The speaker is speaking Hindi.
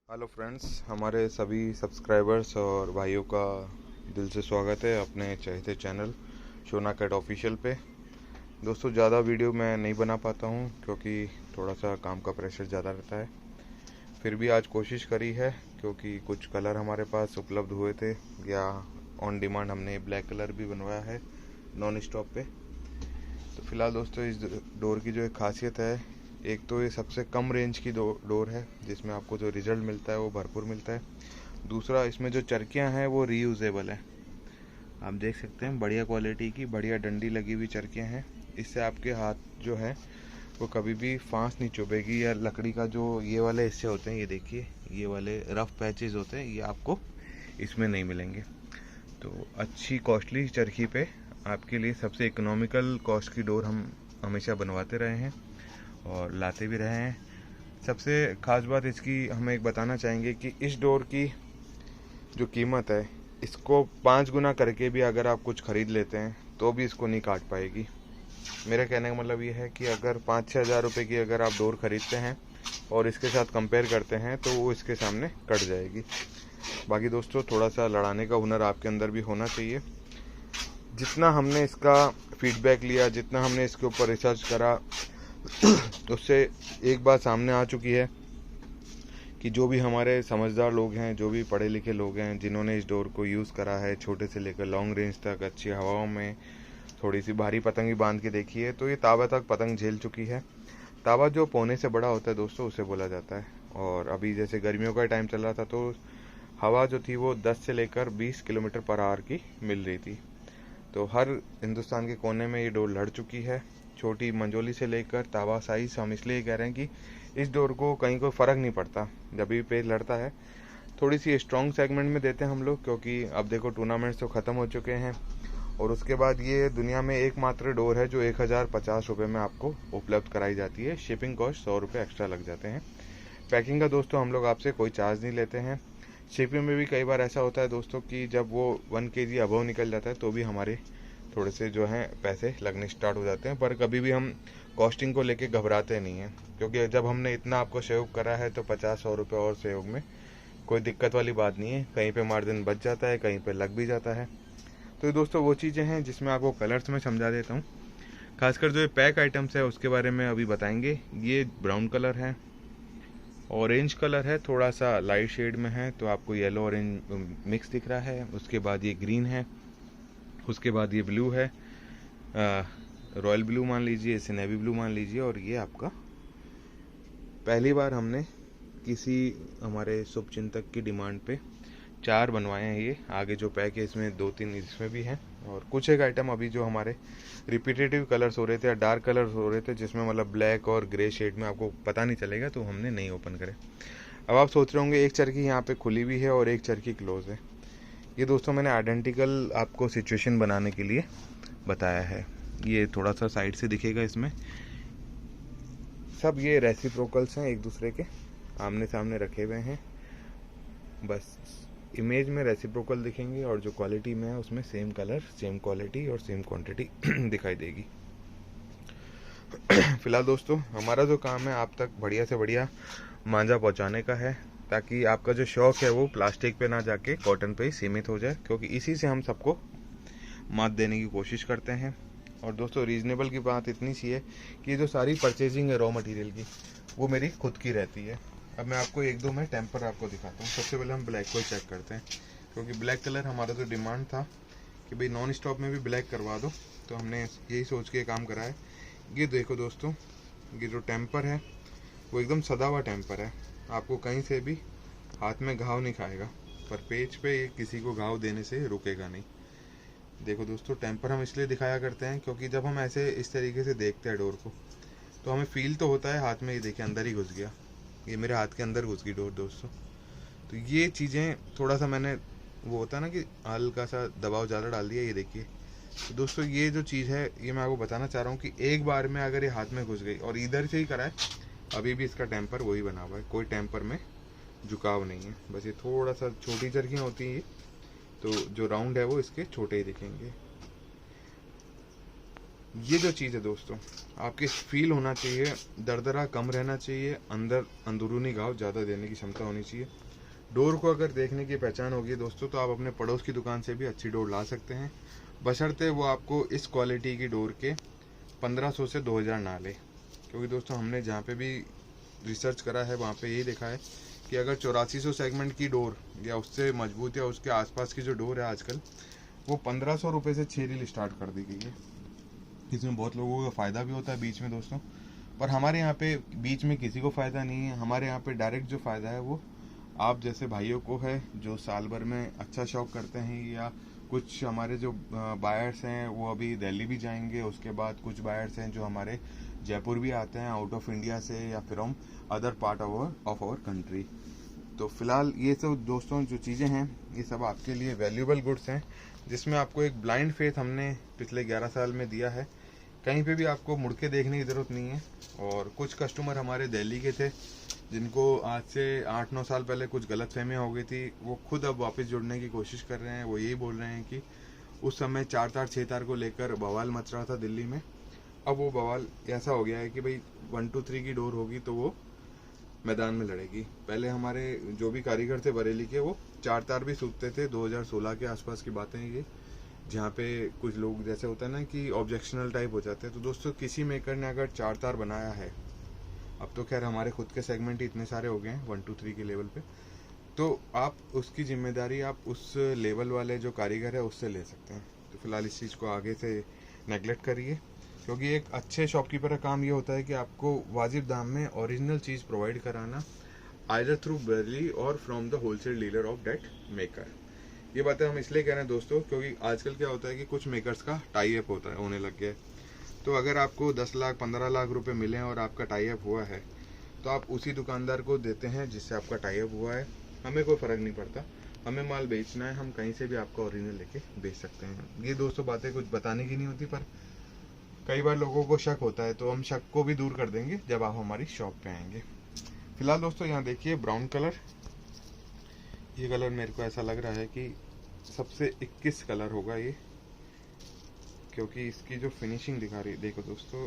हेलो फ्रेंड्स, हमारे सभी सब्सक्राइबर्स और भाइयों का दिल से स्वागत है अपने चहेते चैनल शोना कैट ऑफिशियल पे। दोस्तों, ज़्यादा वीडियो मैं नहीं बना पाता हूँ क्योंकि थोड़ा सा काम का प्रेशर ज़्यादा रहता है। फिर भी आज कोशिश करी है क्योंकि कुछ कलर हमारे पास उपलब्ध हुए थे या ऑन डिमांड हमने ब्लैक कलर भी बनवाया है नॉन स्टॉप पे। तो फिलहाल दोस्तों, इस डोर की जो एक खासियत है, एक तो ये सबसे कम रेंज की डोर है जिसमें आपको जो रिजल्ट मिलता है वो भरपूर मिलता है। दूसरा, इसमें जो चरखियाँ हैं वो रीयूजेबल है। आप देख सकते हैं बढ़िया क्वालिटी की बढ़िया डंडी लगी हुई चरखियाँ हैं। इससे आपके हाथ जो है वो कभी भी फांस नहीं चुभेगी, या लकड़ी का जो ये वाले हिस्से होते हैं, ये देखिए ये वाले रफ पैचेस होते हैं, ये आपको इसमें नहीं मिलेंगे। तो अच्छी कॉस्टली चरखी पे आपके लिए सबसे इकोनॉमिकल कॉस्ट की डोर हम हमेशा बनवाते रहे हैं और लाते भी रहे हैं। सबसे ख़ास बात इसकी हम एक बताना चाहेंगे कि इस डोर की जो कीमत है, इसको 5 गुना करके भी अगर आप कुछ ख़रीद लेते हैं तो भी इसको नहीं काट पाएगी। मेरे कहने का मतलब ये है कि अगर 5-6 हज़ार रुपये की अगर आप डोर ख़रीदते हैं और इसके साथ कंपेयर करते हैं तो वो इसके सामने कट जाएगी। बाकी दोस्तों, थोड़ा सा लड़ाने का हुनर आपके अंदर भी होना चाहिए। जितना हमने इसका फीडबैक लिया, जितना हमने इसके ऊपर रिसर्च करा, उससे एक बात सामने आ चुकी है कि जो भी हमारे समझदार लोग हैं, जो भी पढ़े लिखे लोग हैं, जिन्होंने इस डोर को यूज़ करा है छोटे से लेकर लॉन्ग रेंज तक, अच्छी हवाओं में थोड़ी सी भारी पतंग भी बांध के देखी है, तो ये तावा तक पतंग झेल चुकी है। तावा जो पौने से बड़ा होता है दोस्तों, उसे बोला जाता है। और अभी जैसे गर्मियों का टाइम चल रहा था तो हवा जो थी वो 10 से लेकर 20 किलोमीटर पर आवर की मिल रही थी। तो हर हिंदुस्तान के कोने में ये डोर लड़ चुकी है। छोटी मंजोली से लेकर तावा साइज हम इसलिए कह रहे हैं कि इस डोर को कहीं कोई फ़र्क नहीं पड़ता जब भी पेज लड़ता है। थोड़ी सी स्ट्रॉन्ग सेगमेंट में देते हैं हम लोग, क्योंकि अब देखो टूर्नामेंट्स तो ख़त्म हो चुके हैं और उसके बाद ये दुनिया में एकमात्र डोर है जो 1050 रुपये में आपको उपलब्ध कराई जाती है। शिपिंग कॉस्ट 100 रुपये एक्स्ट्रा लग जाते हैं। पैकिंग का दोस्तों हम लोग आपसे कोई चार्ज नहीं लेते हैं। शिपिंग में भी कई बार ऐसा होता है दोस्तों कि जब वो 1 kg अबव निकल जाता है तो भी हमारे थोड़े से जो हैं पैसे लगने स्टार्ट हो जाते हैं। पर कभी भी हम कॉस्टिंग को लेके घबराते नहीं हैं, क्योंकि जब हमने इतना आपको सहयोग करा है तो 50-100 रुपये और सहयोग में कोई दिक्कत वाली बात नहीं है। कहीं पे मार्जिन बच जाता है, कहीं पे लग भी जाता है। तो ये दोस्तों वो चीज़ें हैं जिसमें आपको कलर्स में समझा देता हूँ। खासकर जो ये पैक आइटम्स है उसके बारे में अभी बताएंगे। ये ब्राउन कलर है, ऑरेंज कलर है, थोड़ा सा लाइट शेड में है, तो आपको येलो ऑरेंज मिक्स दिख रहा है। उसके बाद ये ग्रीन है, उसके बाद ये ब्लू है, रॉयल ब्लू मान लीजिए, इसे नेवी ब्लू मान लीजिए। और ये आपका पहली बार हमने किसी हमारे शुभचिंतक की डिमांड पे 4 बनवाए हैं। ये आगे जो पैक है इसमें 2-3 इसमें भी हैं, और कुछ एक आइटम अभी जो हमारे रिपीटेटिव कलर्स हो रहे थे या डार्क कलर्स हो रहे थे जिसमें मतलब ब्लैक और ग्रे शेड में आपको पता नहीं चलेगा, तो हमने नहीं ओपन करे। अब आप सोच रहे होंगे एक चरखी यहाँ पे खुली हुई है और एक चरखी क्लोज है। ये दोस्तों मैंने आइडेंटिकल आपको सिचुएशन बनाने के लिए बताया है। ये थोड़ा सा साइड से दिखेगा, इसमें सब ये रेसिप्रोकल्स हैं, एक दूसरे के आमने सामने रखे हुए हैं। बस इमेज में रेसिप्रोकल दिखेंगे और जो क्वालिटी में है उसमें सेम कलर, सेम क्वालिटी और सेम क्वांटिटी दिखाई देगी। फिलहाल दोस्तों, हमारा जो काम है आप तक बढ़िया से बढ़िया मांझा पहुंचाने का है, ताकि आपका जो शौक है वो प्लास्टिक पे ना जाके कॉटन पे ही सीमित हो जाए, क्योंकि इसी से हम सबको मात देने की कोशिश करते हैं। और दोस्तों, रीज़नेबल की बात इतनी सी है कि जो सारी परचेजिंग है रॉ मटेरियल की, वो मेरी खुद की रहती है। अब मैं आपको 1-2 में टेम्पर आपको दिखाता हूँ। सबसे पहले हम ब्लैक को चेक करते हैं, क्योंकि ब्लैक कलर हमारा जो डिमांड था कि भाई नॉन स्टॉप में भी ब्लैक करवा दो, तो हमने यही सोच के काम करा है। ये देखो दोस्तों, ये जो टेम्पर है वो एकदम सदा हुआ टेम्पर है, आपको कहीं से भी हाथ में घाव नहीं खाएगा, पर पेज पे ये किसी को घाव देने से रुकेगा नहीं। देखो दोस्तों, टेम्पर हम इसलिए दिखाया करते हैं क्योंकि जब हम ऐसे इस तरीके से देखते हैं डोर को, तो हमें फील तो होता है हाथ में, ये देखिए अंदर ही घुस गया, ये मेरे हाथ के अंदर घुस गई डोर दोस्तों। तो ये चीज़ें थोड़ा सा मैंने, वो होता है ना कि हल्का सा दबाव ज़्यादा डाल दिया, ये देखिए। तो दोस्तों, ये जो चीज़ है ये मैं आपको बताना चाह रहा हूँ कि एक बार में अगर ये हाथ में घुस गई, और इधर से ही करा है, अभी भी इसका टेम्पर वही बना हुआ है, कोई टेम्पर में झुकाव नहीं है। बस ये थोड़ा सा छोटी चरखियाँ होती हैं, तो जो राउंड है वो इसके छोटे ही दिखेंगे। ये जो चीज़ है दोस्तों, आपके फील होना चाहिए, दरदरा कम रहना चाहिए, अंदर अंदरूनी घाव ज़्यादा देने की क्षमता होनी चाहिए। डोर को अगर देखने की पहचान होगी दोस्तों, तो आप अपने पड़ोस की दुकान से भी अच्छी डोर ला सकते हैं, बशर्ते वो आपको इस क्वालिटी की डोर के 1500 से 2000 ना ले। क्योंकि दोस्तों हमने जहाँ पे भी रिसर्च करा है वहाँ पे यही देखा है कि अगर 8400 सेगमेंट की डोर या उससे मजबूत या उसके आसपास की जो डोर है आजकल, वो 1500 रुपये से 6 रील स्टार्ट कर दी गई है। इसमें बहुत लोगों का फ़ायदा भी होता है बीच में दोस्तों, पर हमारे यहाँ पे बीच में किसी को फ़ायदा नहीं है। हमारे यहाँ पे डायरेक्ट जो फ़ायदा है वो आप जैसे भाइयों को है जो साल भर में अच्छा शौक करते हैं, या कुछ हमारे जो बायर्स हैं वो अभी दिल्ली भी जाएंगे, उसके बाद कुछ बायर्स हैं जो हमारे जयपुर भी आते हैं आउट ऑफ इंडिया से या from other part of our country. तो फिलहाल ये सब दोस्तों जो चीज़ें हैं ये सब आपके लिए वैल्यूएबल गुड्स हैं, जिसमें आपको एक ब्लाइंड फेथ हमने पिछले 11 साल में दिया है। कहीं पे भी आपको मुड़ के देखने की ज़रूरत नहीं है। और कुछ कस्टमर हमारे दिल्ली के थे जिनको आज से 8-9 साल पहले कुछ गलतफहमियां हो गई थी, वो खुद अब वापस जुड़ने की कोशिश कर रहे हैं। वो यही बोल रहे हैं कि उस समय 4 तार 6 तार को लेकर बवाल मच रहा था दिल्ली में, अब वो बवाल ऐसा हो गया है कि भाई 1 2 3 की डोर होगी तो वो मैदान में लड़ेगी। पहले हमारे जो भी कारीगर थे बरेली के, वो 4 तार भी सूखते थे। 2016 के आसपास की बातें हैं ये, जहाँ पे कुछ लोग जैसे होता है ना कि ऑब्जेक्शनल टाइप हो जाते हैं। तो दोस्तों किसी मेकर ने अगर 4 तार बनाया है, अब तो खैर हमारे खुद के सेगमेंट ही इतने सारे हो गए हैं 1 2 3 के लेवल पे, तो आप उसकी जिम्मेदारी आप उस लेवल वाले जो कारीगर है उससे ले सकते हैं। तो फिलहाल इस चीज़ को आगे से नेगलेक्ट करिए, क्योंकि एक अच्छे शॉपकीपर का काम ये होता है कि आपको वाजिब दाम में ओरिजिनल चीज़ प्रोवाइड कराना, आइदर थ्रू बरेली और from the wholesale dealer of that maker. ये बातें हम इसलिए कह रहे हैं दोस्तों क्योंकि आजकल क्या होता है कि कुछ मेकर्स का टाई अप होता है, होने लग गया है। तो अगर आपको 10 लाख 15 लाख रुपए मिले और आपका टाई अप हुआ है, तो आप उसी दुकानदार को देते हैं जिससे आपका टाई अप हुआ है। हमें कोई फ़र्क नहीं पड़ता, हमें माल बेचना है, हम कहीं से भी आपका ओरिजिनल लेके बेच सकते हैं। ये दोस्तों बातें कुछ बताने की नहीं होती, पर कई बार लोगों को शक होता है, तो हम शक को भी दूर कर देंगे जब आप हमारी शॉप पे आएंगे। फिलहाल दोस्तों यहाँ देखिए ब्राउन कलर, ये कलर मेरे को ऐसा लग रहा है कि सबसे 21 कलर होगा ये, क्योंकि इसकी जो फिनिशिंग दिखा रही है, देखो दोस्तों